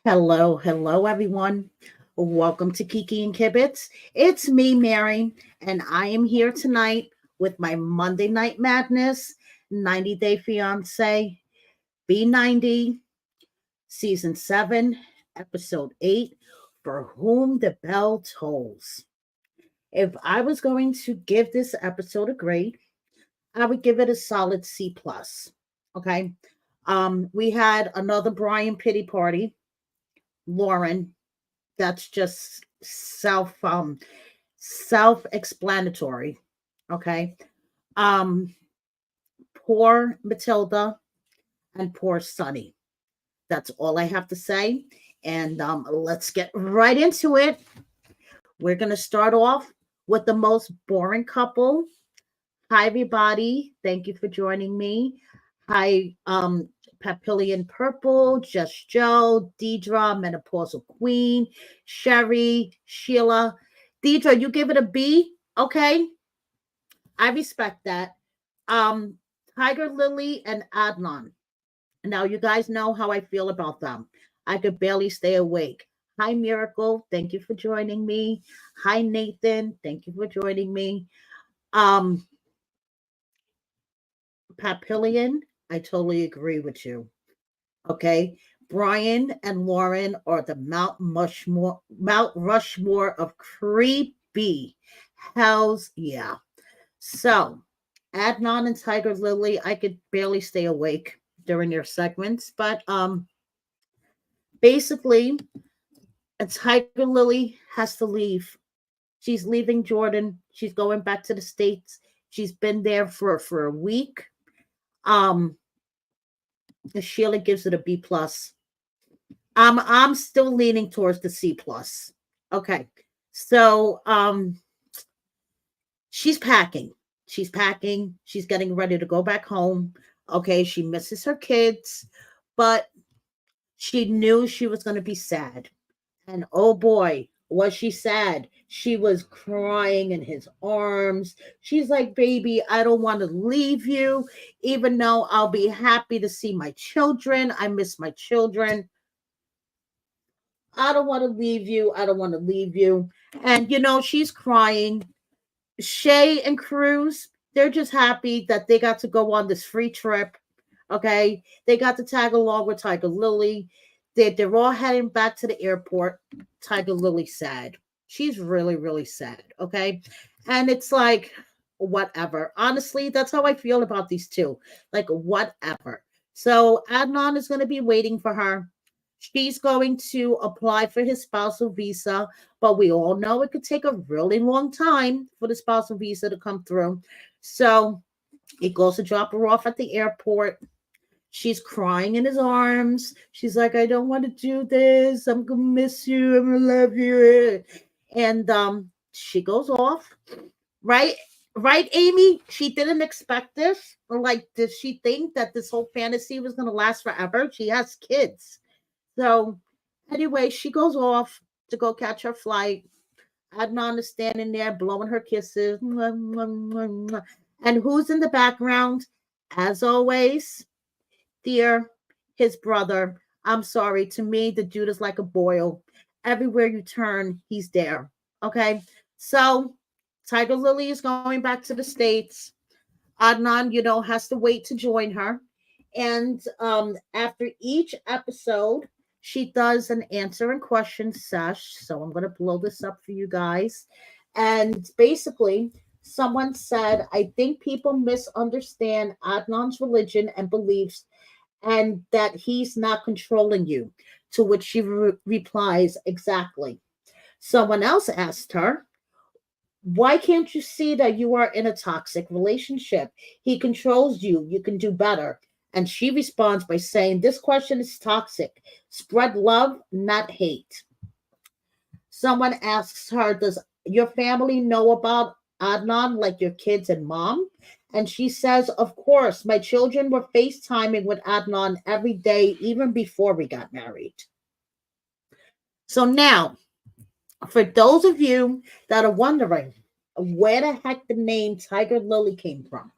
Hello, everyone. Welcome to Kiki and Kibitz. It's me, Mary, and I am here tonight with my Monday Night Madness 90 Day Fiancé B90 Season 7, Episode 8, For Whom the Bell Tolls. If I was going to give this episode a grade, I would give it a solid C plus. Okay. We had another Brian pity party. Loren, that's just self-explanatory. Okay. Um, Poor Matilda and poor Sunny. That's all I have to say. And let's get right into it. We're gonna start off with the most boring couple. Hi, everybody. Thank you for joining me. Hi, Papillion Purple, Just Joe, Deidre, Menopausal Queen, Sherry, Sheila. Deidre, you give it a B, okay? I respect that. Um, Tiger Lily and Adnan. Now, you guys know how I feel about them. I could barely stay awake. Hi, Miracle. Thank you for joining me. Hi, Nathan. Thank you for joining me. Um, Papillion, I totally agree with you. Okay. Brian and Loren are the Mount Rushmore of creepy. Hells yeah. So Adnan and Tiger Lily, I could barely stay awake during their segments, but basically Tiger Lily has to leave. She's leaving Jordan. She's going back to the States. She's been there for a week. Um Sheila gives it a B plus. I'm still leaning towards the C plus. Okay. So she's packing. She's packing. She's getting ready to go back home. Okay, she misses her kids, but she knew she was going to be sad. And oh boy, was she sad. She was crying in his arms. She's like, baby, I don't want to leave you, even though I'll be happy to see my children. I miss my children. I don't want to leave you. I don't want to leave you. And, she's crying. Shay and Cruz, they're just happy that they got to go on this free trip. Okay. They got to tag along with Tiger Lily. They're all heading back to the airport. Tiger Lily sad. She's really, really sad. Okay. And it's like, whatever. Honestly, that's how I feel about these two. Like, whatever. So Adnan is going to be waiting for her. She's going to apply for his spousal visa, but we all know it could take a really long time for the spousal visa to come through. So he goes to drop her off at the airport. She's crying in his arms. She's like, I don't want to do this. I'm going to miss you. I'm going to love you. And she goes off. Right? Right, Amy? She didn't expect this. Or like, did she think that this whole fantasy was going to last forever? She has kids. So anyway, she goes off to go catch her flight. Adnan is standing there blowing her kisses. And who's in the background? As always, dear, his brother. I'm sorry. To me, the dude is like a boil. Everywhere you turn, he's there. Okay. So Tiger Lily is going back to the States. Adnan, has to wait to join her. And after each episode, she does an answer and question sesh. So I'm going to blow this up for you guys. And basically, someone said, I think people misunderstand Adnan's religion and beliefs and that he's not controlling you. To which she replies, exactly. Someone else asked her, why can't you see that you are in a toxic relationship? He controls you. You can do better. And she responds by saying, this question is toxic. Spread love, not hate. Someone asks her, does your family know about Adnan, like your kids and mom? And she says, of course, my children were FaceTiming with Adnan every day, even before we got married. So now, for those of you that are wondering where the heck the name Tiger Lily came from,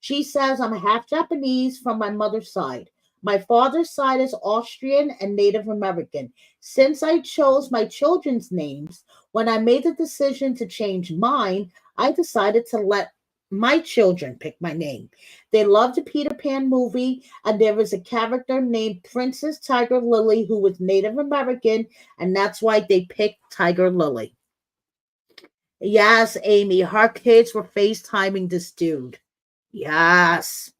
she says, I'm half Japanese from my mother's side. My father's side is Austrian and Native American. Since I chose my children's names, when I made the decision to change mine, I decided to let my children pick my name. They loved the Peter Pan movie, and there was a character named Princess Tiger Lily who was Native American, and that's why they picked Tiger Lily. Yes, Amy, her kids were FaceTiming this dude. Yes.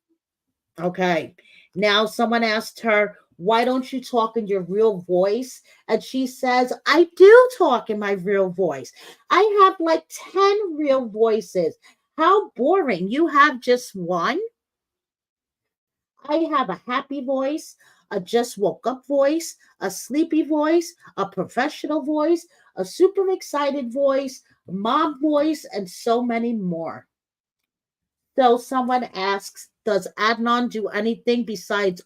Okay. Now someone asked her, why don't you talk in your real voice? And she says, I do talk in my real voice. I have like 10 real voices. How boring. You have just one? I have a happy voice, a just woke up voice, a sleepy voice, a professional voice, a super excited voice, mom voice, and so many more. So someone asks, does Adnan do anything besides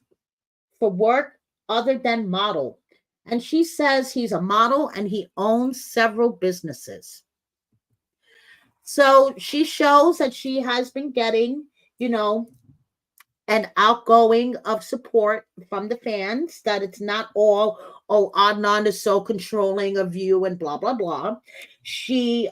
for work other than model? And she says he's a model and he owns several businesses. So she shows that she has been getting, you know, an outgoing of support from the fans, that it's not all, oh, Adnan is so controlling of you and blah blah blah. She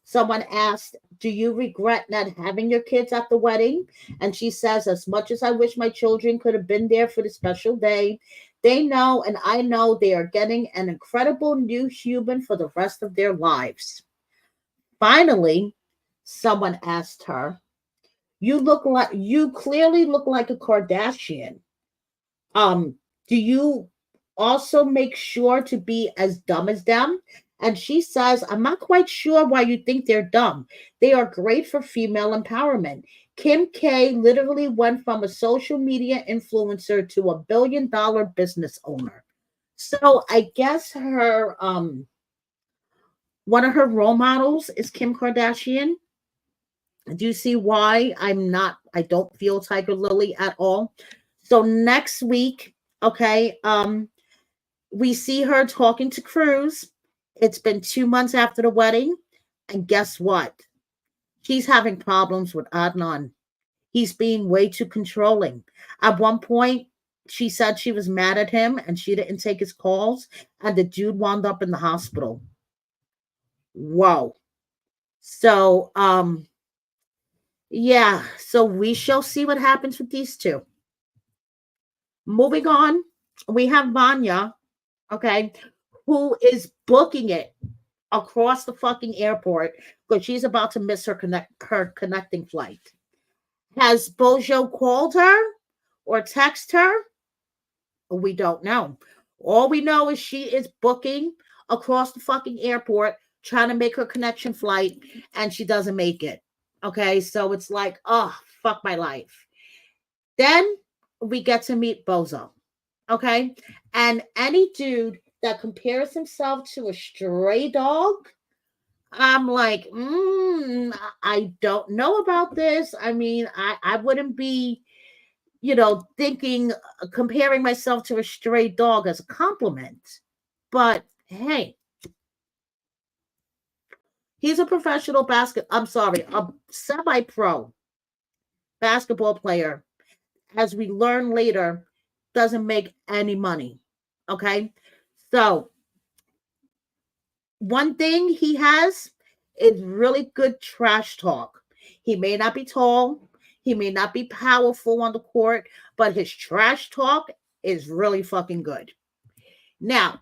someone asked, do you regret not having your kids at the wedding? And she says, as much as I wish my children could have been there for the special day, they know and I know they are getting an incredible new human for the rest of their lives. Finally, someone asked her, you clearly look like a Kardashian. Um, do you also make sure to be as dumb as them? And she says, I'm not quite sure why you think they're dumb. They are great for female empowerment. Kim K literally went from a social media influencer to $1 billion business owner. So I guess her one of her role models is Kim Kardashian. Do you see why I don't feel Tiger Lily at all? So next week, okay, we see her talking to Cruz. It's been 2 months after the wedding, and guess what? She's having problems with Adnan. He's being way too controlling. At one point, she said she was mad at him and she didn't take his calls, and the dude wound up in the hospital. Whoa. So, yeah, so we shall see what happens with these two. Moving on, we have Vanya, okay, who is booking it across the fucking airport because she's about to miss her connecting flight. Has Bojo called her or text her? We don't know. All we know is she is booking across the fucking airport, trying to make her connection flight, and she doesn't make it. Okay, so it's like, oh, fuck my life. Then we get to meet Bozo. Okay, and any dude that compares himself to a stray dog, I'm like, I don't know about this. I mean, I wouldn't be, thinking, comparing myself to a stray dog as a compliment. But hey, he's a professional a semi-pro basketball player. As we learn later, doesn't make any money. Okay. So one thing he has is really good trash talk. He may not be tall, he may not be powerful on the court, but his trash talk is really fucking good. Now,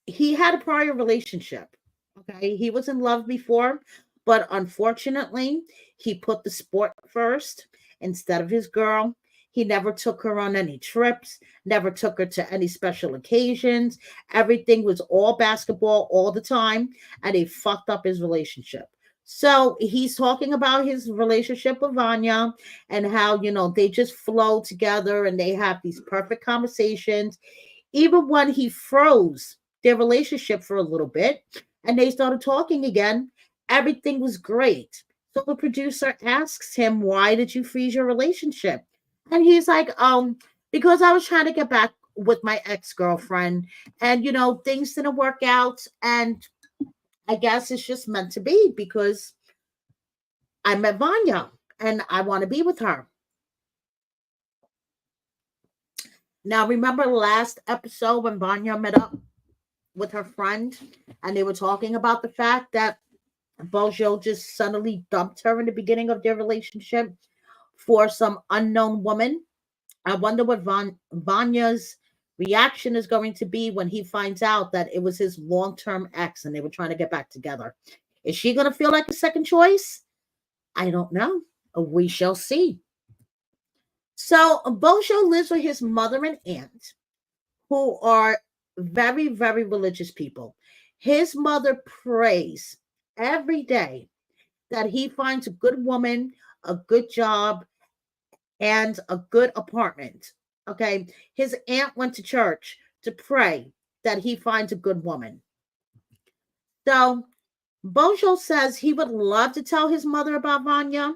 he had a prior relationship. Okay. He was in love before, but unfortunately, he put the sport first instead of his girl. He never took her on any trips, never took her to any special occasions. Everything was all basketball all the time, and he fucked up his relationship. So he's talking about his relationship with Vanya and how, they just flow together and they have these perfect conversations. Even when he froze their relationship for a little bit and they started talking again, everything was great. So the producer asks him, why did you freeze your relationship? And he's like, because I was trying to get back with my ex-girlfriend and, things didn't work out. And I guess it's just meant to be because I met Vanya and I want to be with her. Now, remember last episode when Vanya met up with her friend and they were talking about the fact that Bojo just suddenly dumped her in the beginning of their relationship for some unknown woman? I wonder what Vanya's reaction is going to be when he finds out that it was his long term ex and they were trying to get back together. Is she going to feel like a second choice? I don't know. We shall see. So, Bojo lives with his mother and aunt, who are very, very religious people. His mother prays every day that he finds a good woman, a good job, and a good apartment. Okay. His aunt went to church to pray that he finds a good woman. So Bojo says he would love to tell his mother about Vanya,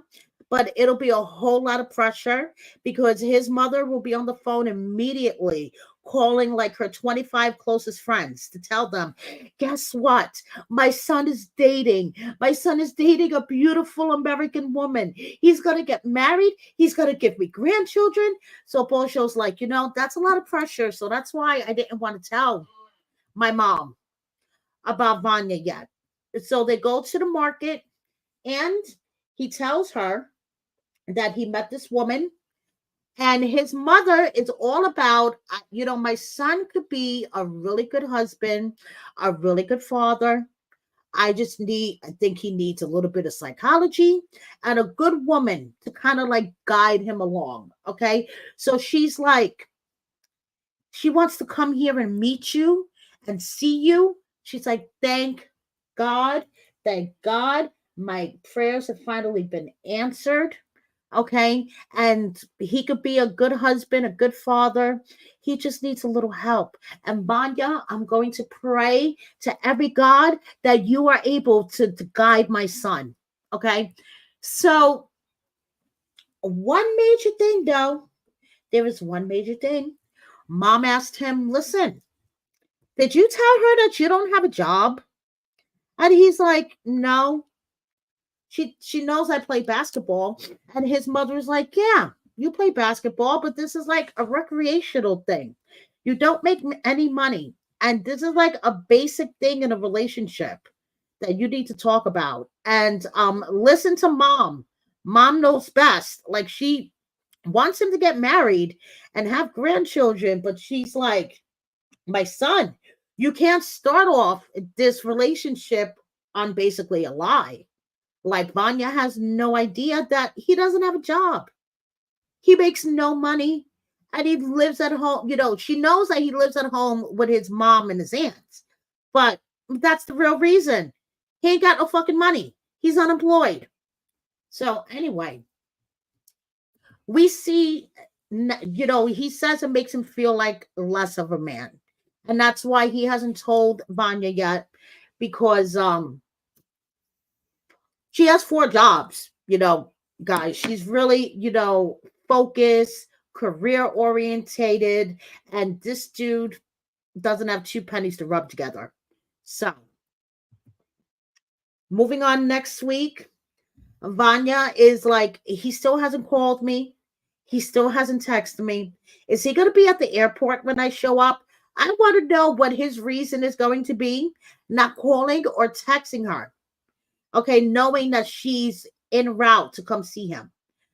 but it'll be a whole lot of pressure because his mother will be on the phone immediately calling like her 25 closest friends to tell them, guess what? My son is dating. My son is dating a beautiful American woman. He's going to get married. He's going to give me grandchildren. So Bojo's like, that's a lot of pressure. So that's why I didn't want to tell my mom about Vanya yet. So they go to the market and he tells her that he met this woman and his mother is all about, my son could be a really good husband, a really good father. I think he needs a little bit of psychology and a good woman to kind of like guide him along. Okay. So she's like, she wants to come here and meet you and see you. She's like, thank God. Thank God. My prayers have finally been answered. Okay. And he could be a good husband, a good father. He just needs a little help. And Vanya, I'm going to pray to every God that you are able to guide my son. Okay. So, one major thing, though, there is one major thing. Mom asked him, listen, did you tell her that you don't have a job? And he's like, no. She knows I play basketball. And his mother is like, yeah, you play basketball, but this is like a recreational thing. You don't make any money. And this is like a basic thing in a relationship that you need to talk about. And listen to mom. Mom knows best. Like she wants him to get married and have grandchildren, but she's like, my son, you can't start off this relationship on basically a lie. Like Vanya has no idea that he doesn't have a job. He makes no money and he lives at home. She knows that he lives at home with his mom and his aunts. But that's the real reason. He ain't got no fucking money. He's unemployed. So anyway, we see, he says it makes him feel like less of a man. And that's why he hasn't told Vanya yet, because she has 4 jobs, guys. She's really, focused, career orientated, and this dude doesn't have 2 pennies to rub together. So, moving on next week, Vanya is like, he still hasn't called me. He still hasn't texted me. Is he going to be at the airport when I show up? I want to know what his reason is going to be, not calling or texting her. Okay, knowing that she's en route to come see him.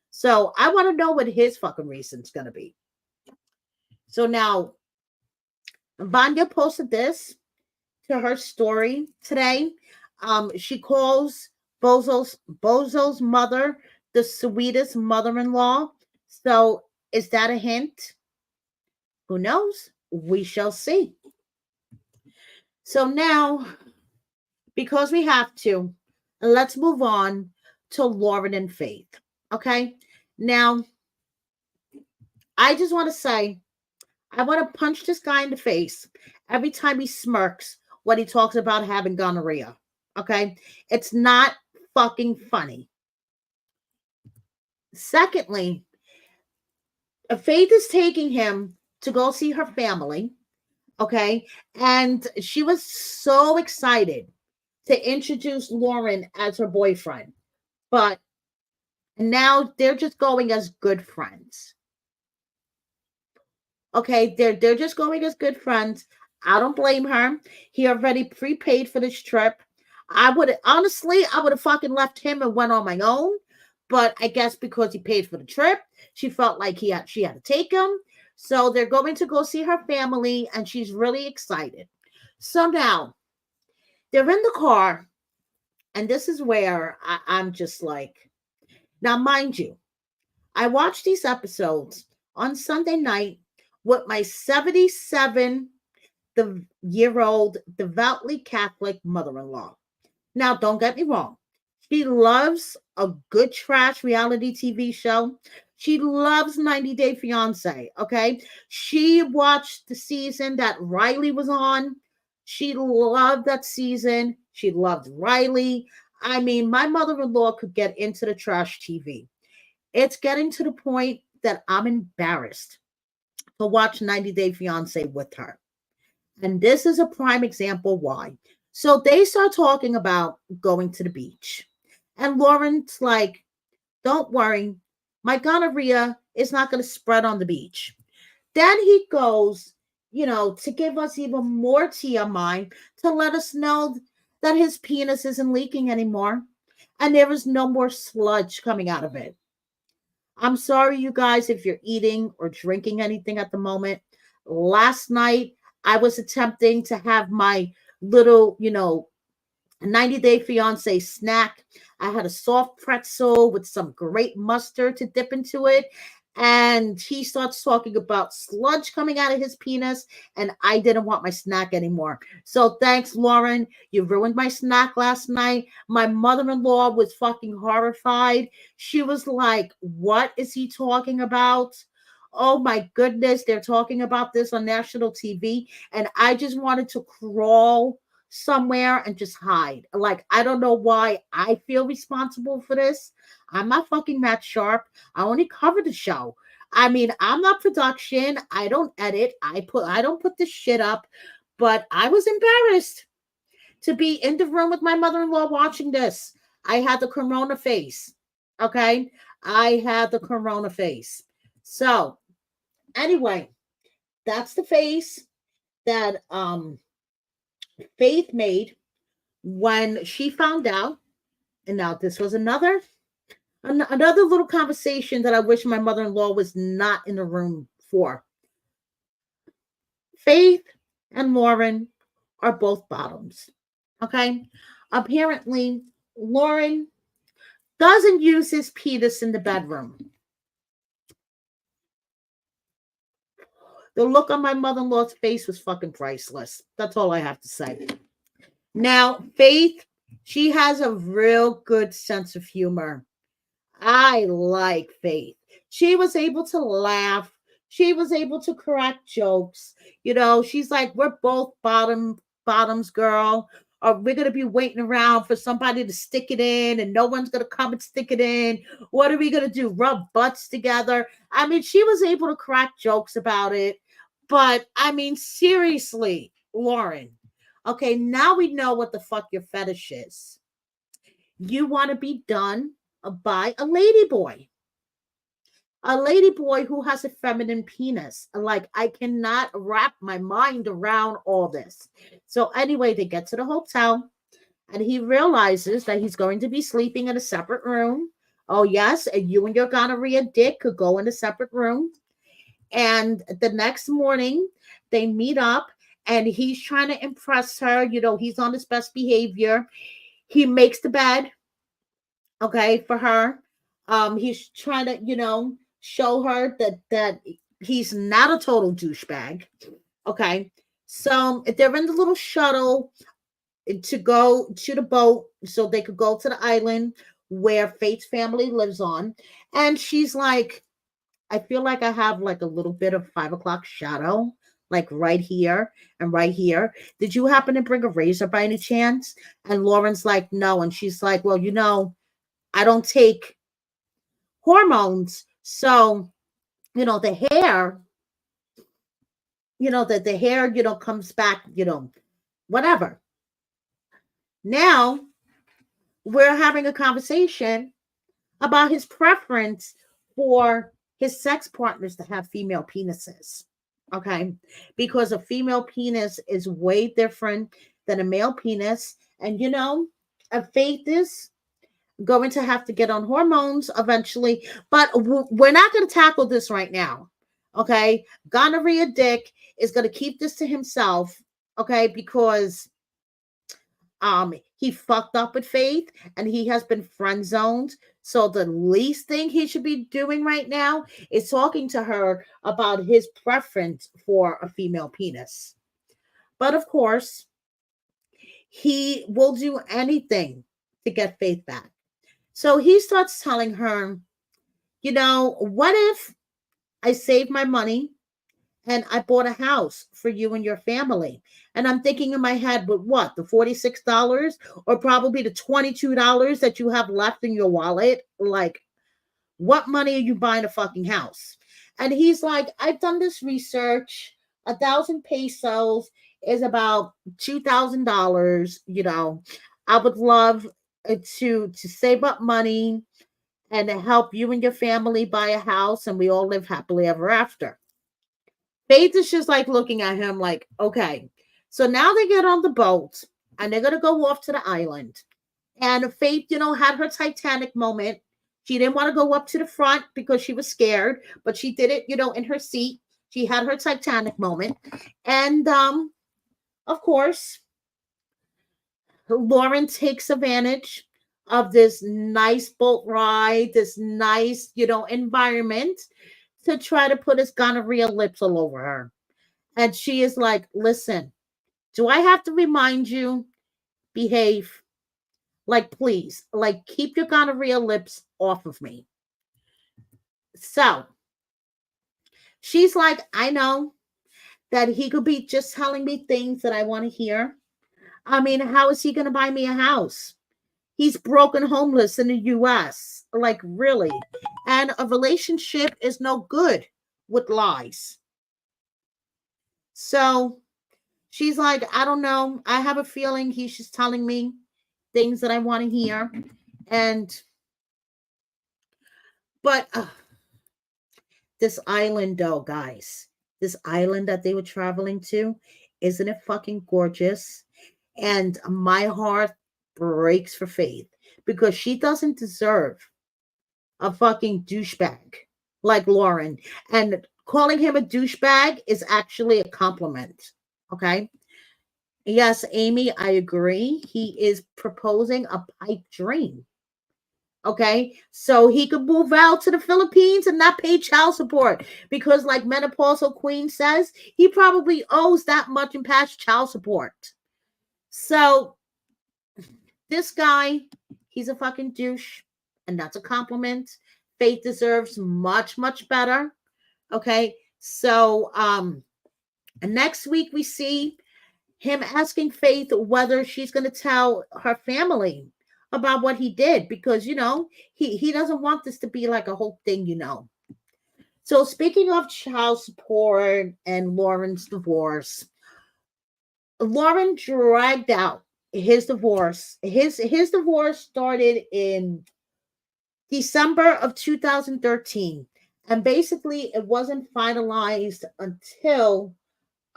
So I want to know what his fucking reason's going to be. So now, Vanya posted this to her story today. She calls Bozo's mother the sweetest mother-in-law. So is that a hint? Who knows? We shall see. So now, because we have to, let's move on to Loren and Faith. Okay? Now, I just want to say, I want to punch this guy in the face every time he smirks when he talks about having gonorrhea. Okay? It's not fucking funny. Secondly, Faith is taking him to go see her family. Okay? And she was so excited to introduce Loren as her boyfriend. But now they're just going as good friends. Okay, they're just going as good friends. I don't blame her. He already prepaid for this trip. I would honestly, I would have fucking left him and went on my own. But I guess because he paid for the trip, she felt like she had to take him. So they're going to go see her family, and she's really excited. So now they're in the car, and this is where I'm just like, now, mind you, I watched these episodes on Sunday night with my 77-year old devoutly Catholic mother in law. Now, don't get me wrong. She loves a good trash reality TV show. She loves 90 Day Fiancé. Okay. She watched the season that Riley was on. She loved that season. She loved Riley. I mean, my mother in law could get into the trash TV. It's getting to the point that I'm embarrassed to watch 90 Day Fiancé with her. And this is a prime example why. So they start talking about going to the beach. And Loren's like, don't worry, my gonorrhea is not going to spread on the beach. Then he goes, to give us even more TMI, to let us know that his penis isn't leaking anymore and there is no more sludge coming out of it. I'm sorry, you guys, if you're eating or drinking anything at the moment. Last night, I was attempting to have my little, 90 Day Fiancé snack. I had a soft pretzel with some great mustard to dip into it. And he starts talking about sludge coming out of his penis, and I didn't want my snack anymore. So thanks, Loren. You ruined my snack last night. My mother-in-law was fucking horrified. She was like, what is he talking about? Oh my goodness, they're talking about this on national TV. And I just wanted to crawl somewhere and just hide. Like, I don't know why I feel responsible for this. I'm not fucking Matt Sharp. I only cover the show. I mean, I'm not production. I don't edit. I don't put this shit up. But I was embarrassed to be in the room with my mother-in-law watching this. I had the corona face. Okay? I had the corona face. So, anyway, that's the face that Faith made when she found out. And now this was another little conversation that I wish my mother-in-law was not in the room for. Faith and Loren are both bottoms. Okay? Apparently, Loren doesn't use his penis in the bedroom. The look on my mother-in-law's face was fucking priceless. That's all I have to say. Now, Faith, she has a real good sense of humor. I like Faith. She was able to laugh. She was able to crack jokes. She's like, we're both bottoms, girl. Or we're gonna be waiting around for somebody to stick it in, and no one's gonna come and stick it in. What are we gonna do? Rub butts together? I mean, she was able to crack jokes about it. But I mean, seriously, Loren. Okay, now we know what the fuck your fetish is. You want to be done by a ladyboy. A ladyboy who has a feminine penis. Like, I cannot wrap my mind around all this. So anyway, they get to the hotel and he realizes that he's going to be sleeping in a separate room. Oh, yes, and you and your gonorrhea dick could go in a separate room. And the next morning, they meet up and he's trying to impress her. He's on his best behavior. He makes the bed, okay, for her. He's trying to, show her that he's not a total douchebag. Okay. So they're in the little shuttle to go to the boat so they could go to the island where Faith's family lives on. And she's like, I feel like I have like a little bit of 5 o'clock shadow, like right here and right here. Did you happen to bring a razor by any chance? And Loren's like, no. And she's like, well, I don't take hormones. So, the hair, the hair, comes back, whatever. Now we're having a conversation about his preference for his sex partners to have female penises. Okay, because a female penis is way different than a male penis. And a Faith is going to have to get on hormones eventually, but we're not going to tackle this right now. Okay, gonorrhea Dick is going to keep this to himself. Okay, because he fucked up with Faith and he has been friend zoned. So the least thing he should be doing right now is talking to her about his preference for a female penis. But of course, he will do anything to get Faith back. So he starts telling her, what if I save my money and I bought a house for you and your family? And I'm thinking in my head, but what, the $46 or probably the $22 that you have left in your wallet? Like, what money are you buying a fucking house? And he's like, I've done this research. 1,000 pesos is about $2,000. I would love to save up money and to help you and your family buy a house, and we all live happily ever after. Faith is just like looking at him like, okay. So now they get on the boat and they're gonna go off to the island. And Faith, had her Titanic moment. She didn't want to go up to the front because she was scared, but she did it, in her seat. She had her Titanic moment. And of course, Loren takes advantage of this nice boat ride, this nice, environment to try to put his gonorrhea lips all over her. And she is like, listen, do I have to remind you? Behave. Like, please, like, keep your gonorrhea lips off of me. So she's like, I know that he could be just telling me things that I want to hear. I mean, how is he going to buy me a house? He's broken homeless in the US. Like, really? And a relationship is no good with lies. So she's like, I don't know. I have a feeling he's just telling me things that I want to hear. But this island, though, guys, this island that they were traveling to, isn't it fucking gorgeous? And my heart breaks for Faith because she doesn't deserve a fucking douchebag like Loren. And calling him a douchebag is actually a compliment. Okay. Yes, Amy, I agree. He is proposing a pipe dream. Okay, so he could move out to the Philippines and not pay child support because, like Menopausal Queen says, he probably owes that much in past child support. So this guy, he's a fucking douche, and that's a compliment. Faith deserves much, much better. Okay, so next week we see him asking Faith whether she's going to tell her family about what he did because he doesn't want this to be like a whole thing. So speaking of child support and Loren's divorce, Loren dragged out his divorce. His divorce started in December of 2013, and basically it wasn't finalized until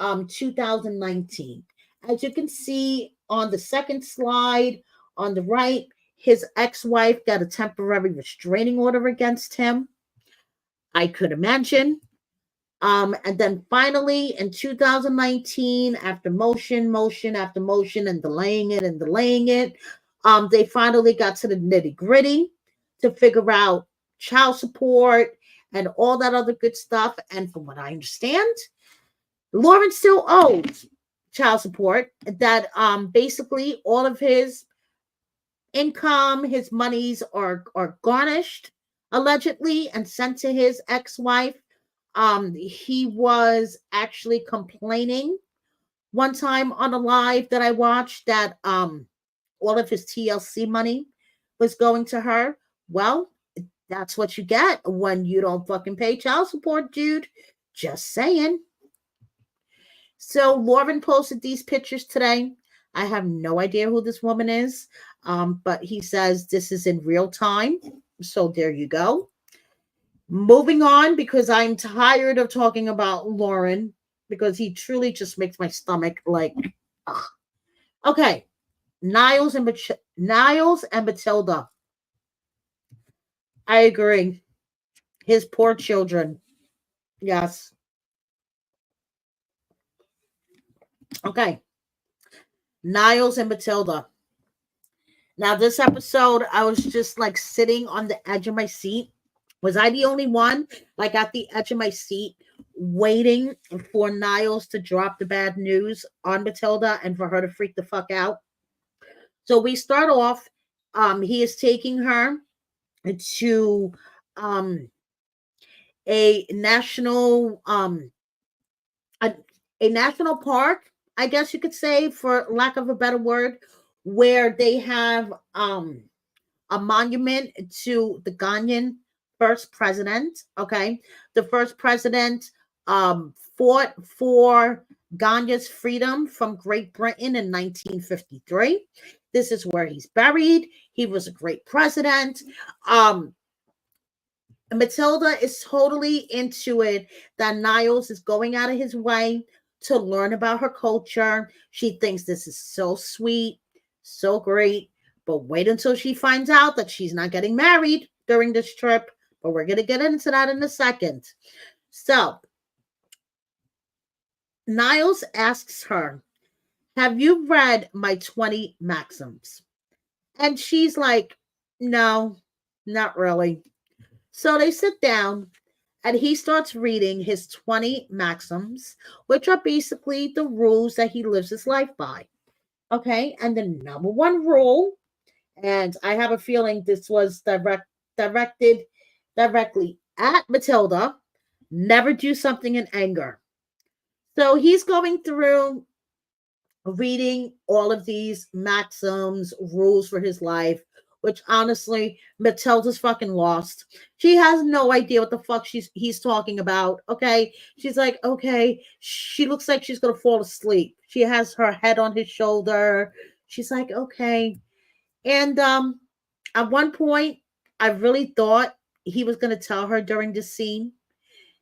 2019. As you can see on the second slide on the right, his ex-wife got a temporary restraining order against him. I could imagine. And then finally in 2019, after motion after motion and delaying it, they finally got to the nitty-gritty to figure out child support and all that other good stuff. And from what I understand, Loren still owes child support. That basically all of his income, his monies are garnished allegedly and sent to his ex-wife. He was actually complaining one time on a live that I watched that all of his TLC money was going to her. Well, that's what you get when you don't fucking pay child support, dude. Just saying. So Loren posted these pictures today. I have no idea who this woman is, but he says this is in real time. So there you go. Moving on, because I'm tired of talking about Loren. because he truly just makes my stomach like, ugh. Okay, Niles and Matilda. I agree. His poor children. Yes. Okay, Niles and Matilda. Now, this episode, I was just like sitting on the edge of my seat. Was I the only one, like at the edge of my seat, waiting for Niles to drop the bad news on Matilda and for her to freak the fuck out? So we start off. He is taking her to um a national a, a national park, I guess you could say, for lack of a better word, where they have a monument to the Ghanaian first president. Okay, the first president fought for Ghana's freedom from Great Britain in 1953. This is where he's buried. He was a great president. Um, Matilda is totally into it that Niles is going out of his way to learn about her culture. She thinks this is so sweet, so great. But wait until she finds out that she's not getting married during this trip. But we're going to get into that in a second. So, Niles asks her, "Have you read my 20 maxims?" And she's like, "No, not really." So they sit down and he starts reading his 20 maxims, which are basically the rules that he lives his life by. Okay. And the number one rule, and I have a feeling this was directed directly at Matilda, never do something in anger. So he's going through reading all of these maxims, rules for his life, which honestly, Matilda's fucking lost. She has no idea what the fuck he's talking about. Okay. She's like, okay. She looks like she's gonna fall asleep. She has her head on his shoulder. She's like, okay. And at one point, I really thought he was gonna tell her during this scene.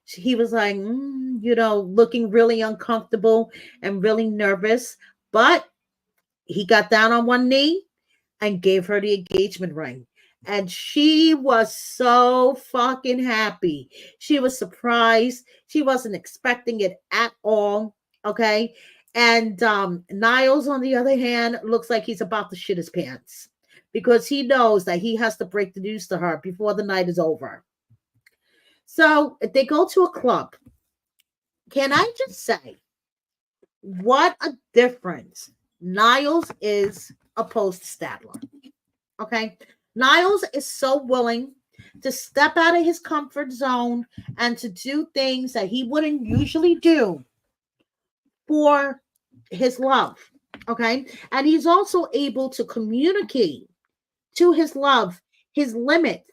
He was like, looking really uncomfortable and really nervous. But he got down on one knee and gave her the engagement ring. And she was so fucking happy. She was surprised. She wasn't expecting it at all. Okay. And Niles, on the other hand, looks like he's about to shit his pants because he knows that he has to break the news to her before the night is over. So they go to a club. Can I just say, what a difference Niles is opposed to Stadler. Okay. Niles is so willing to step out of his comfort zone and to do things that he wouldn't usually do for his love. Okay. And he's also able to communicate to his love his limit,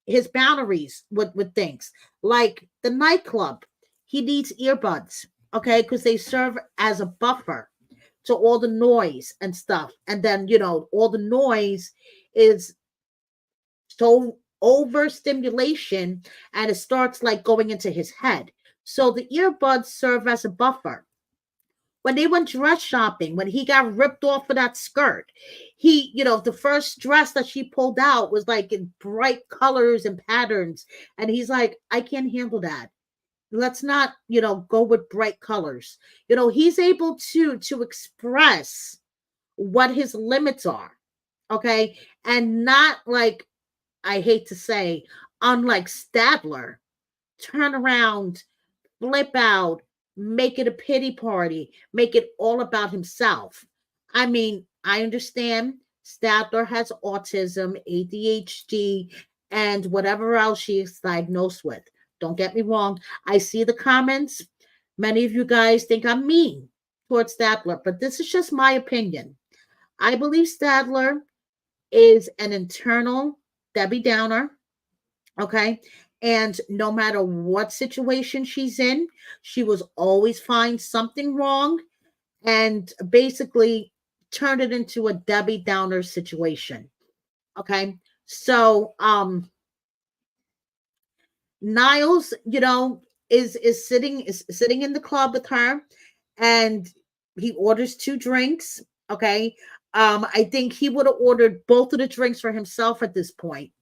his boundaries with things like the nightclub. He needs earbuds. Okay. Because they serve as a buffer to all the noise and stuff. And then, all the noise is so overstimulation and it starts like going into his head. So the earbuds serve as a buffer. When they went dress shopping, when he got ripped off of that skirt, the first dress that she pulled out was like in bright colors and patterns. And he's like, I can't handle that. Let's not, go with bright colors. He's able to express what his limits are. Okay. And not like, I hate to say, unlike Stadler, turn around, flip out, make it a pity party, make it all about himself. I mean, I understand Stadler has autism, ADHD, and whatever else she is diagnosed with. Don't get me wrong. I see the comments. Many of you guys think I'm mean towards Stadler, but this is just my opinion. I believe Stadler is an internal Debbie Downer. Okay. And no matter what situation she's in, she was always find something wrong and basically turn it into a Debbie Downer situation. Okay. So, Niles, is sitting in the club with her, and he orders two drinks. Okay. I think he would have ordered both of the drinks for himself at this point.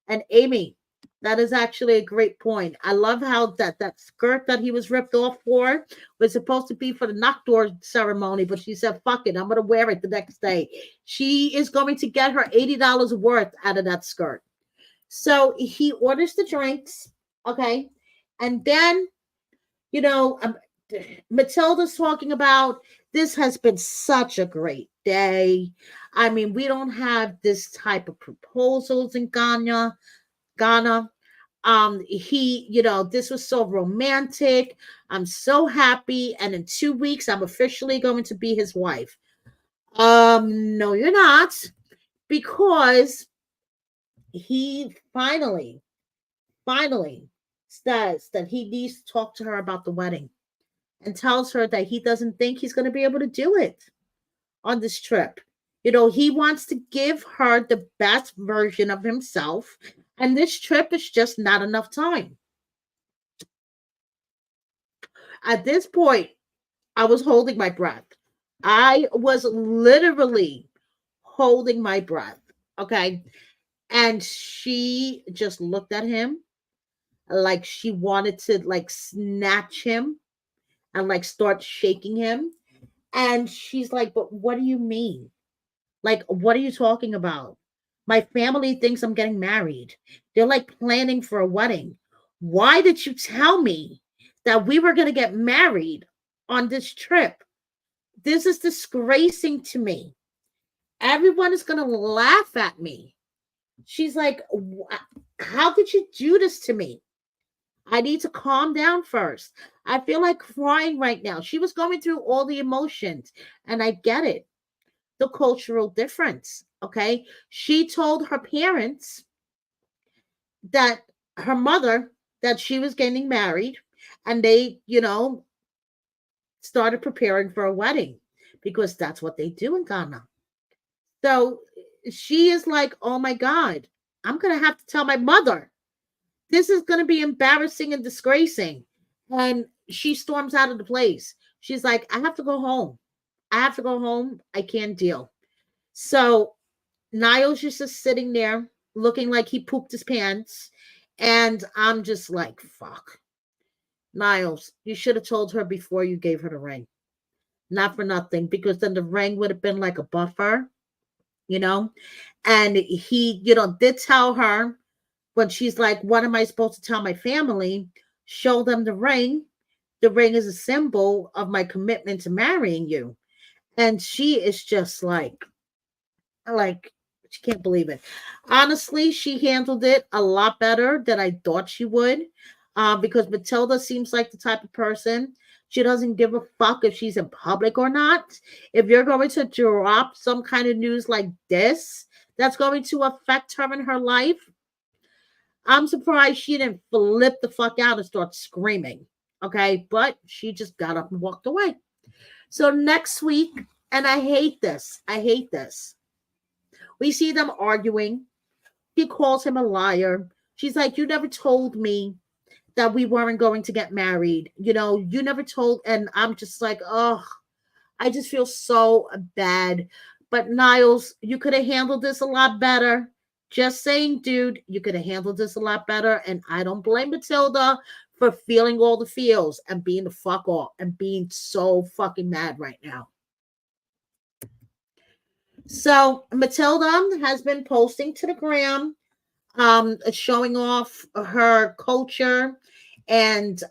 And Amy, that is actually a great point. I love how that skirt that he was ripped off for was supposed to be for the knock door ceremony, but she said, "Fuck it, I'm gonna wear it the next day." She is going to get her $80 worth out of that skirt. So he orders the drinks, okay, and then you know, Matilda's talking about this has been such a great day. I mean, we don't have this type of proposals in Ghana. Ghana. This was so romantic. I'm so happy. And in 2 weeks, I'm officially going to be his wife. No, you're not. Because he finally says that he needs to talk to her about the wedding and tells her that he doesn't think he's going to be able to do it on this trip. He wants to give her the best version of himself, and this trip is just not enough time. At this point, I was holding my breath. I was literally holding my breath. Okay. And she just looked at him like she wanted to like snatch him and like start shaking him. And she's like, "But what do you mean? Like, what are you talking about? My family thinks I'm getting married. They're like planning for a wedding. Why did you tell me that we were going to get married on this trip? This is disgracing to me. Everyone is going to laugh at me." She's like, "How could you do this to me? I need to calm down first. I feel like crying right now." She was going through all the emotions, and I get it. The cultural difference. Okay. She told her parents that her mother that she was getting married, and they, started preparing for a wedding because that's what they do in Ghana. So she is like, "Oh my God, I'm going to have to tell my mother. This is going to be embarrassing and disgracing." And she storms out of the place. She's like, "I have to go home. I have to go home. I can't deal." So Niles is just sitting there looking like he pooped his pants. And I'm just like, fuck. Niles, you should have told her before you gave her the ring. Not for nothing, because then the ring would have been like a buffer, you know? And he, did tell her when she's like, "What am I supposed to tell my family?" Show them the ring. The ring is a symbol of my commitment to marrying you. And she is just like she can't believe it. Honestly, she handled it a lot better than I thought she would, because Matilda seems like the type of person, she doesn't give a fuck if she's in public or not. If you're going to drop some kind of news like this that's going to affect her in her life, I'm surprised she didn't flip the fuck out and start screaming. Okay, but she just got up and walked away. So next week, and I hate this. I hate this. We see them arguing. He calls him a liar. She's like, "You never told me that we weren't going to get married. You never told." And I'm just like, oh, I just feel so bad. But Niles, you could have handled this a lot better. Just saying, dude, you could have handled this a lot better. And I don't blame Matilda for feeling all the feels and being the fuck off and being so fucking mad right now. So Matilda has been posting to the gram, showing off her culture and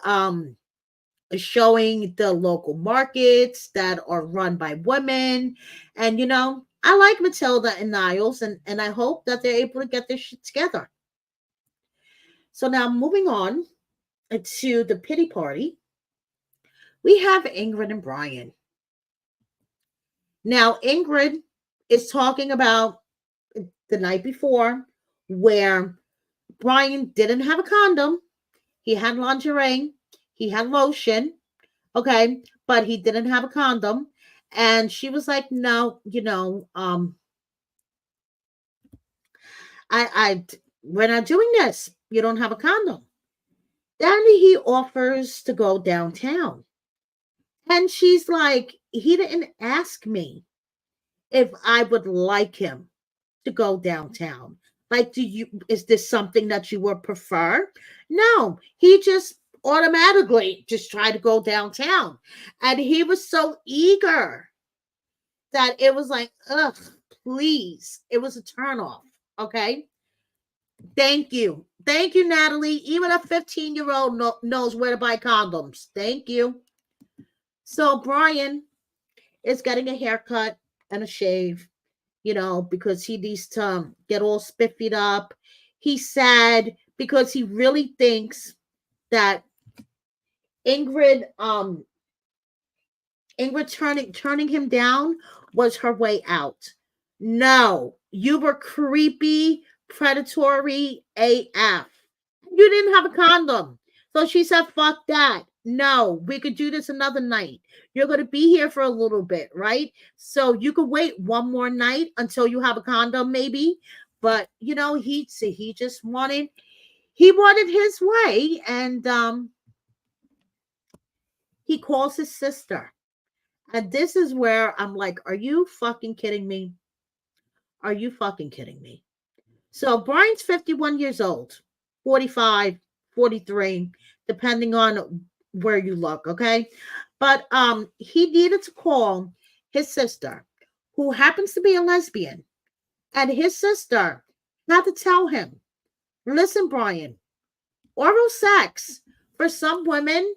showing the local markets that are run by women. And I like Matilda and Niles, and I hope that they're able to get this shit together. So now moving on to the pity party, we have Ingrid and Brian. Now Ingrid is talking about the night before where Brian didn't have a condom. He had lingerie, he had lotion, okay, but he didn't have a condom. And she was like, "No, I we're not doing this. You don't have a condom." Then he offers to go downtown. And she's like, he didn't ask me if I would like him to go downtown. Like, is this something that you would prefer? No, he just automatically just tried to go downtown. And he was so eager that it was like, ugh, please. It was a turnoff. Okay. Thank you. Thank you, Natalie. Even a 15-year-old knows where to buy condoms. Thank you. So Brian is getting a haircut and a shave, because he needs to get all spiffied up. He's sad because he really thinks that Ingrid, turning him down was her way out. No, you were creepy, predatory AF. You didn't have a condom. So she said, fuck that. No, we could do this another night. You're going to be here for a little bit, right? So you could wait one more night until you have a condom, maybe. But, he just wanted his way. And he calls his sister. And this is where I'm like, are you fucking kidding me? Are you fucking kidding me? So Brian's 51 years old, 45, 43, depending on where you look, okay? But he needed to call his sister, who happens to be a lesbian. And his sister had to tell him, listen, Brian, oral sex for some women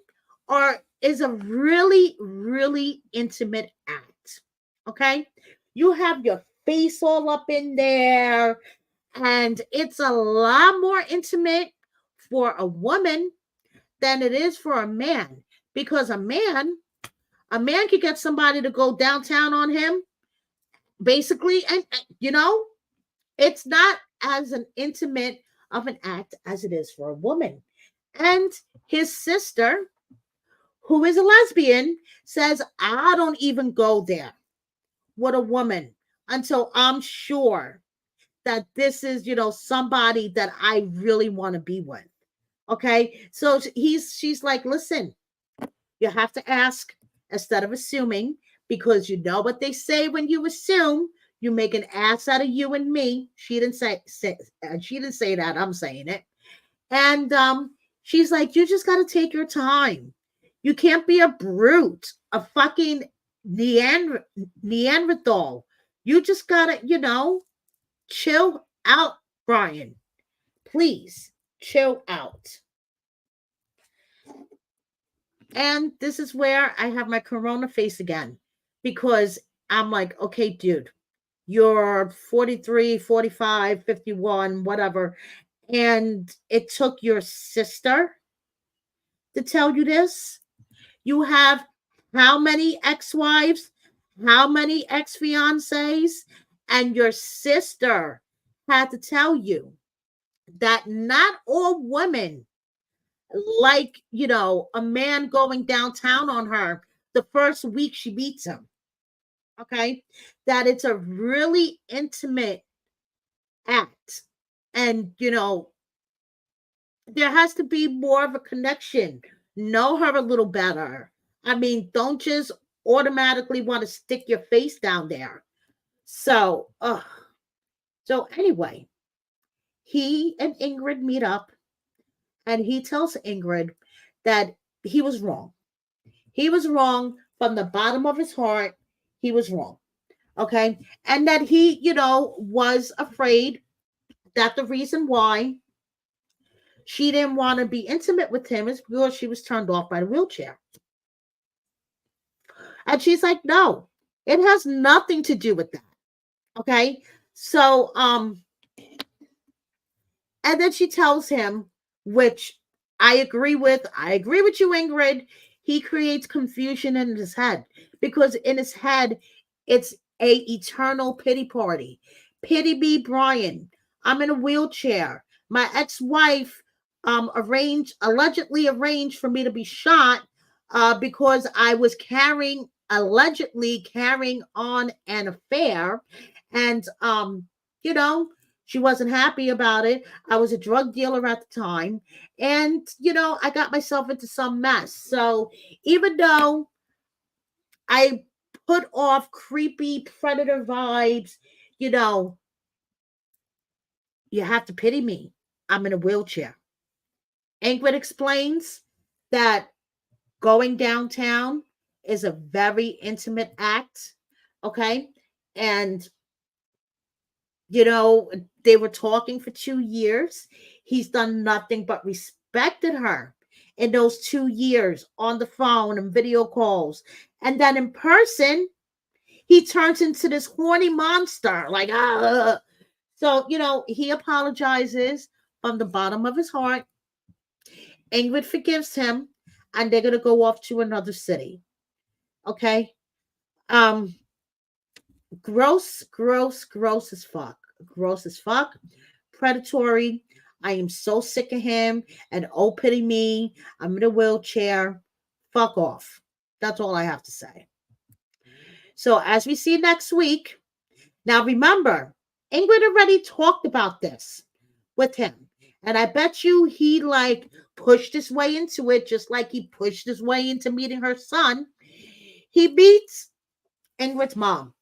is a really, really intimate act. Okay? You have your face all up in there, and it's a lot more intimate for a woman than it is for a man. Because a man could get somebody to go downtown on him, basically, and it's not as an intimate of an act as it is for a woman. And his sister, who is a lesbian, says, I don't even go there with a woman until I'm sure that this is, somebody that I really want to be with. Okay. So she's like, listen, you have to ask instead of assuming, because you know what they say when you assume, you make an ass out of you and me. She didn't say that. I'm saying it. And she's like, you just got to take your time. You can't be a brute, a fucking Neanderthal. You just got to, chill out, Brian. Please chill out. And this is where I have my corona face again, because I'm like, okay, dude, you're 43, 45, 51, whatever. And it took your sister to tell you this. You have how many ex-wives, how many ex-fiancés, and your sister had to tell you that not all women like, a man going downtown on her the first week she meets him. Okay? That it's a really intimate act. And, there has to be more of a connection. Know her a little better. I mean, don't just automatically want to stick your face down there. So anyway, he and Ingrid meet up, and he tells Ingrid that he was wrong. He was wrong from the bottom of his heart. He was wrong. Okay. And that he, was afraid that the reason why she didn't want to be intimate with him is because she was turned off by the wheelchair. And she's like, no, it has nothing to do with that. Okay. So, and then she tells him, which I agree with you, Ingrid. He creates confusion in his head, because in his head, it's a eternal pity party. Pity me, Brian. I'm in a wheelchair. My ex-wife allegedly arranged for me to be shot because I was allegedly carrying on an affair. And, She wasn't happy about it. I was a drug dealer at the time. And, I got myself into some mess. So even though I put off creepy predator vibes, you know, you have to pity me. I'm in a wheelchair. Ingrid explains that going downtown is a very intimate act. Okay. And, you know, they were talking for 2 years. He's done nothing but respected her in those 2 years on the phone and video calls. And then in person, he turns into this horny monster. Like, ah. So, he apologizes from the bottom of his heart. Ingrid forgives him, and they're gonna go off to another city. Okay. Um, gross as fuck. Gross as fuck. Predatory. I am so sick of him. And oh pity me. I'm in a wheelchair. Fuck off. That's all I have to say. So as we see next week, now remember, Ingrid already talked about this with him. And I bet you he pushed his way into it, just like he pushed his way into meeting her son. He meets Ingrid's mom.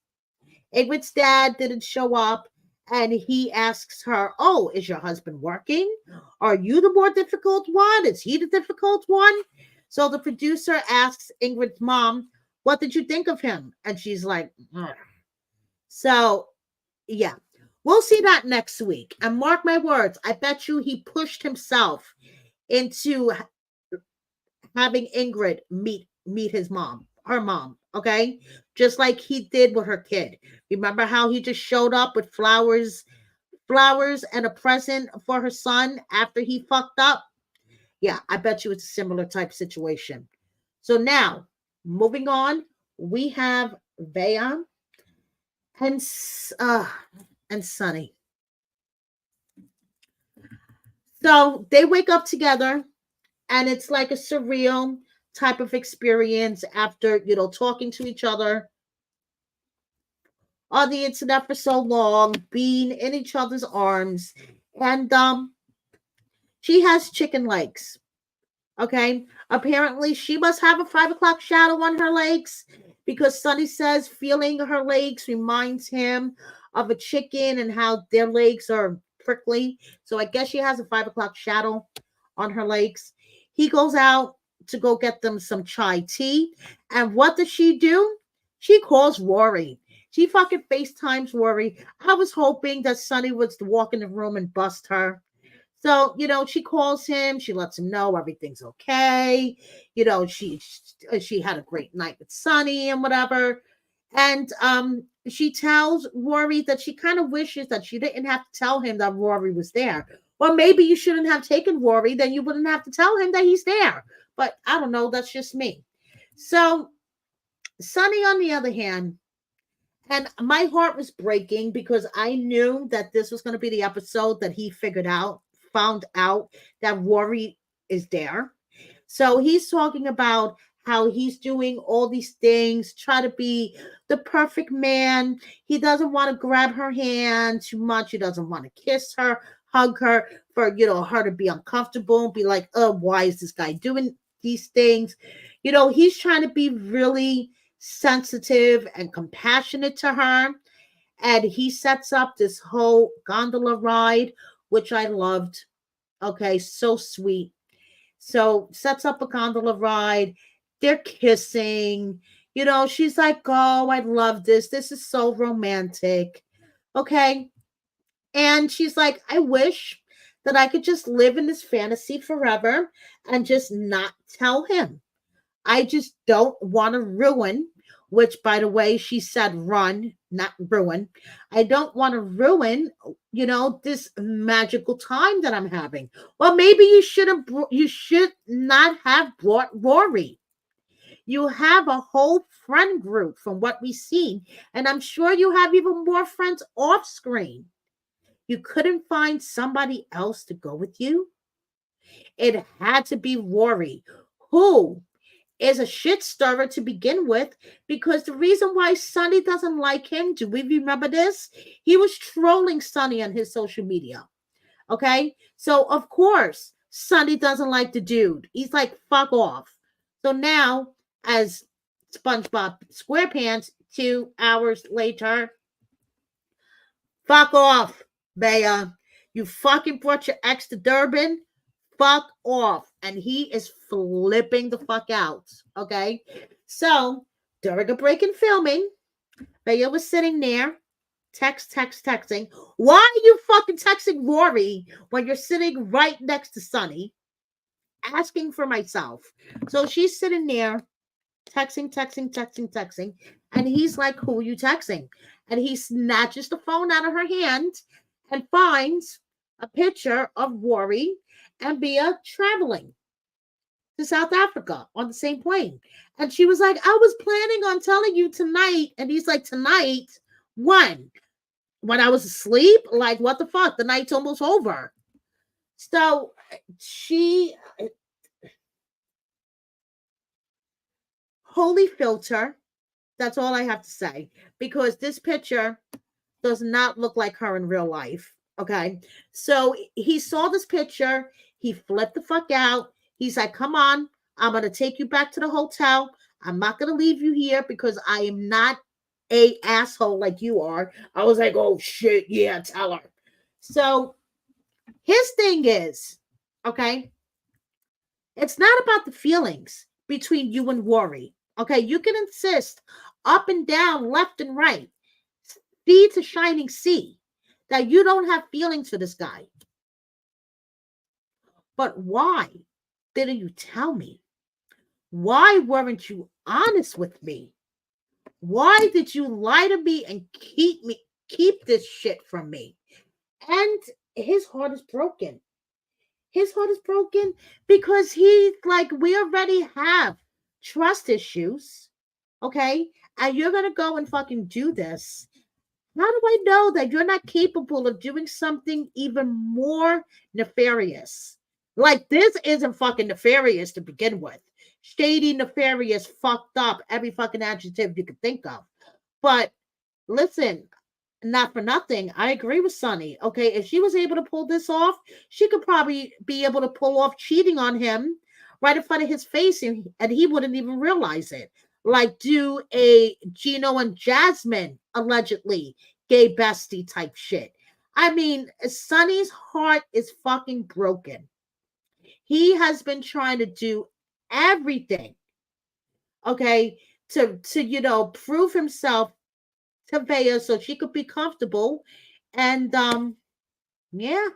Ingrid's dad didn't show up, and he asks her, "Oh, is your husband working? Are you the more difficult one? Is he the difficult one?" So the producer asks Ingrid's mom, "What did you think of him?" And she's like, "Ugh." So, yeah, we'll see that next week. And mark my words, I bet you he pushed himself into having Ingrid meet his mom, her mom, okay? Just like he did with her kid. Remember how he just showed up with flowers and a present for her son after he fucked up? Yeah, I bet you it's a similar type situation. So now, moving on, we have Veah and uh and Sunny. So they wake up together, and it's like a surreal type of experience after, talking to each other on the internet for so long, being in each other's arms. And she has chicken legs. Okay. Apparently, she must have a 5 o'clock shadow on her legs, because Sunny says feeling her legs reminds him of a chicken and how their legs are prickly. So I guess she has a 5 o'clock shadow on her legs. He goes out to go get them some chai tea. And what does she do? She calls Rory. She fucking FaceTimes Rory. I was hoping that Sunny would walk in the room and bust her. So, she calls him, she lets him know everything's okay. She had a great night with Sunny and whatever. And she tells Rory that she kind of wishes that she didn't have to tell him that Rory was there. Well, maybe you shouldn't have taken Rory, then you wouldn't have to tell him that he's there. But I don't know, that's just me. So Sunny, on the other hand, and my heart was breaking because I knew that this was going to be the episode that he found out that Rory is there. So he's talking about how he's doing all these things, try to be the perfect man. He doesn't want to grab her hand too much. He doesn't want to kiss her, hug her, for her to be uncomfortable and be like, "Oh, why is this guy doing these things?" He's trying to be really sensitive and compassionate to her. And he sets up this whole gondola ride, which I loved. Okay, so sweet. So sets up a gondola ride. They're kissing. She's like, "Oh, I love this. This is so romantic." Okay. And she's like, "I wish that I could just live in this fantasy forever and just not tell him. I just don't want to ruin," which, by the way, she said run, not ruin. "I don't want to ruin, this magical time that I'm having." Well, maybe you should not have brought Rory. You have a whole friend group from what we've seen, and I'm sure you have even more friends off screen. You couldn't find somebody else to go with you? It had to be Rory, who is a shit stirrer to begin with, because the reason why Sunny doesn't like him, do we remember this? He was trolling Sunny on his social media. Okay. So, of course, Sunny doesn't like the dude. He's like, fuck off. So now, as SpongeBob SquarePants, 2 hours later, fuck off, Veah. You fucking brought your ex to Durban. Fuck off. And he is flipping the fuck out. Okay. So during a break in filming, Veah was sitting there, texting. Why are you fucking texting Rory when you're sitting right next to Sunny? Asking for myself. So she's sitting there, texting. And he's like, who are you texting? And he snatches the phone out of her hand and finds a picture of Rory and Veah traveling to South Africa on the same plane. And she was like, I was planning on telling you tonight. And he's like, tonight? When? When I was asleep? Like, what the fuck? The night's almost over. So she, holy filter. That's all I have to say. Because this picture does not look like her in real life. Okay. So he saw this picture. He flipped the fuck out. He's like, come on. I'm going to take you back to the hotel. I'm not going to leave you here because I am not a asshole like you are. I was like, oh shit. Yeah, tell her. So his thing is, okay, it's not about the feelings between you and Rory. Okay. You can insist up and down, left and right, sea to shining sea, that you don't have feelings for this guy. But why didn't you tell me? Why weren't you honest with me? Why did you lie to me and keep this shit from me? And his heart is broken. His heart is broken because he's like, we already have trust issues. Okay. And you're going to go and fucking do this. How do I know that you're not capable of doing something even more nefarious? Like, this isn't fucking nefarious to begin with. Shady, nefarious, fucked up, every fucking adjective you could think of. But listen, not for nothing, I agree with Sunny. Okay, if she was able to pull this off, she could probably be able to pull off cheating on him right in front of his face, and he wouldn't even realize it. Like, do a Gino and Jasmine allegedly gay bestie type shit. I mean, Sunny's heart is fucking broken. He has been trying to do everything, okay, to prove himself to Veah so she could be comfortable. And yeah,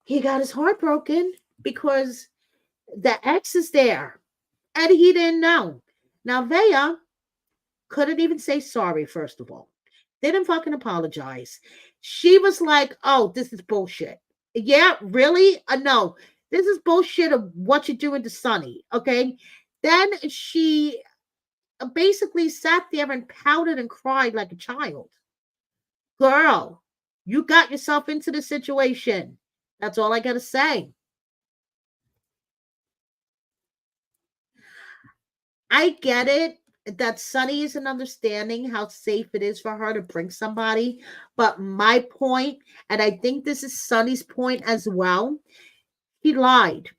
he got his heart broken because the ex is there and he didn't know. Now Veah couldn't even say sorry, first of all. Didn't fucking apologize. She was like, oh, this is bullshit. Yeah, really? No, this is bullshit of what you're doing to Sunny. Okay. Then she basically sat there and pouted and cried like a child. Girl, you got yourself into the situation. That's all I got to say. I get it that Sunny isn't understanding how safe it is for her to bring somebody. But my point, and I think this is Sunny's point as well, he lied.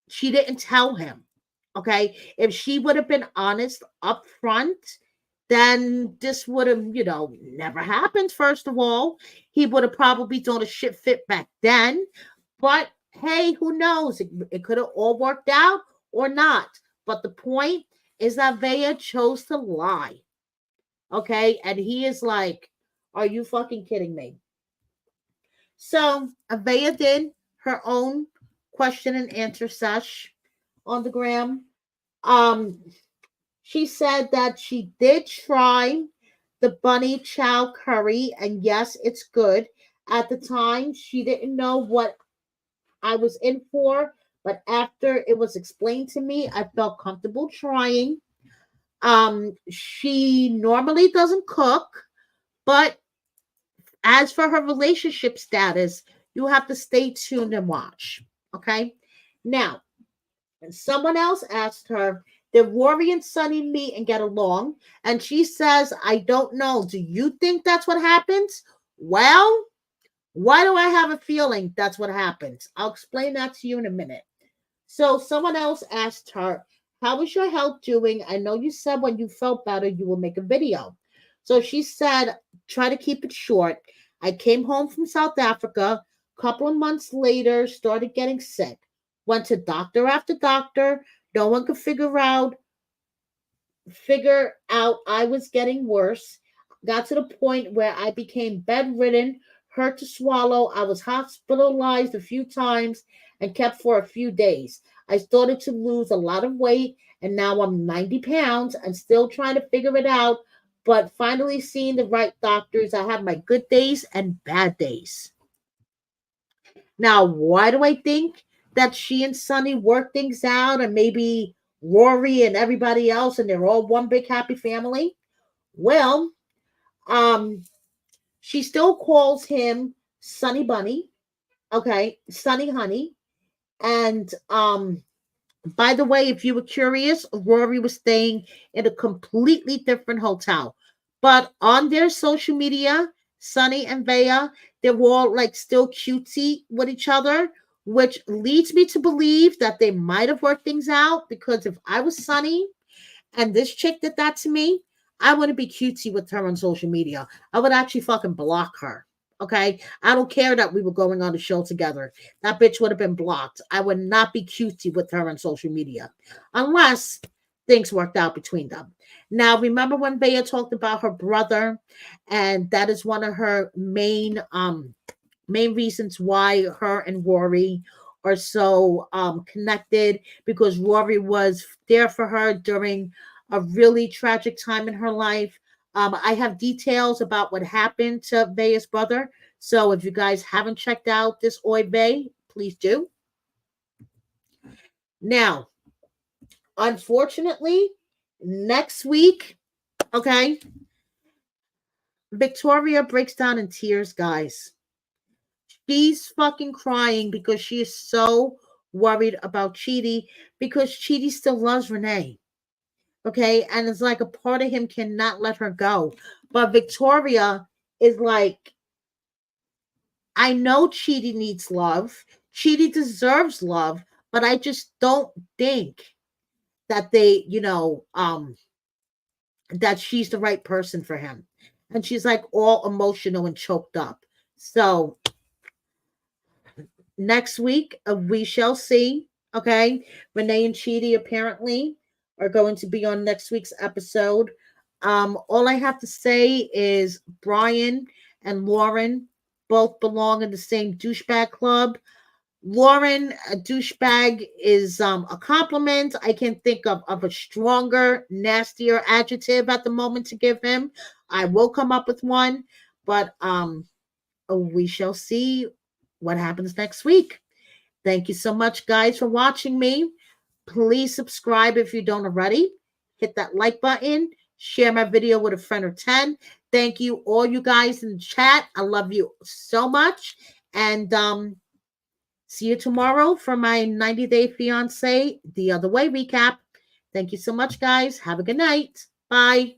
She didn't tell him. Okay. If she would have been honest up front, then this would have, never happened. First of all, he would have probably done a shit fit back then. But hey, who knows? It could have all worked out or not. But the point is that Veah chose to lie. Okay. And he is like, are you fucking kidding me? So Veah did her own question and answer sesh on the gram. She said that she did try the bunny chow curry, and yes, it's good. At the time, she didn't know what I was in for, but after it was explained to me, I felt comfortable trying. She normally doesn't cook, but as for her relationship status, you have to stay tuned and watch. Okay. Now, And someone else asked her, did Rory and Sunny meet and get along? And she says, I don't know. Do you think that's what happens? Well, why do I have a feeling that's what happens? I'll explain that to you in a minute. So someone else asked her, how is your health doing? I know you said when you felt better, you will make a video. So she said, try to keep it short. I came home from South Africa. A couple of months later, started getting sick. Went to doctor after doctor. No one could figure out I was getting worse. Got to the point where I became bedridden, hurt to swallow. I was hospitalized a few times and kept for a few days. I started to lose a lot of weight, and now I'm 90 pounds and still trying to figure it out. But finally, seeing the right doctors, I have my good days and bad days. Now, why do I think that she and Sunny work things out, and maybe Rory and everybody else, and they're all one big happy family? Well, um, she still calls him Sunny Bunny, okay, Sunny Honey. And by the way, if you were curious, Rory was staying in a completely different hotel. But on their social media, Sunny and Veah, they're all like still cutesy with each other, which leads me to believe that they might have worked things out. Because if I was Sunny and this chick did that to me, I wouldn't be cutesy with her on social media. I would actually fucking block her. Okay. I don't care that we were going on the show together. That bitch would have been blocked. I would not be cutesy with her on social media unless things worked out between them. Now, remember when Veah talked about her brother, and that is one of her main reasons why her and Rory are so connected, because Rory was there for her during a really tragic time in her life. I have details about what happened to Veah's brother. So if you guys haven't checked out this Oy Vey, please do. Now, unfortunately, next week, okay, Victoria breaks down in tears, guys. She's fucking crying because she is so worried about Chidi, because Chidi still loves Renee. Okay. And it's like a part of him cannot let her go. But Victoria is like, I know Chidi needs love. Chidi deserves love, but I just don't think that that she's the right person for him. And she's like all emotional and choked up. So next week, we shall see. Okay. Renee and Chidi apparently are going to be on next week's episode. All I have to say is Brian and Loren both belong in the same douchebag club. Loren, a douchebag, is a compliment. I can't think of a stronger, nastier adjective at the moment to give him. I will come up with one, but we shall see what happens next week. Thank you so much, guys, for watching me. Please subscribe if you don't already. Hit that like button. Share my video with a friend or 10. Thank you, all you guys in the chat. I love you so much. And see you tomorrow for my 90-Day Fiancé The Other Way recap. Thank you so much, guys. Have a good night. Bye.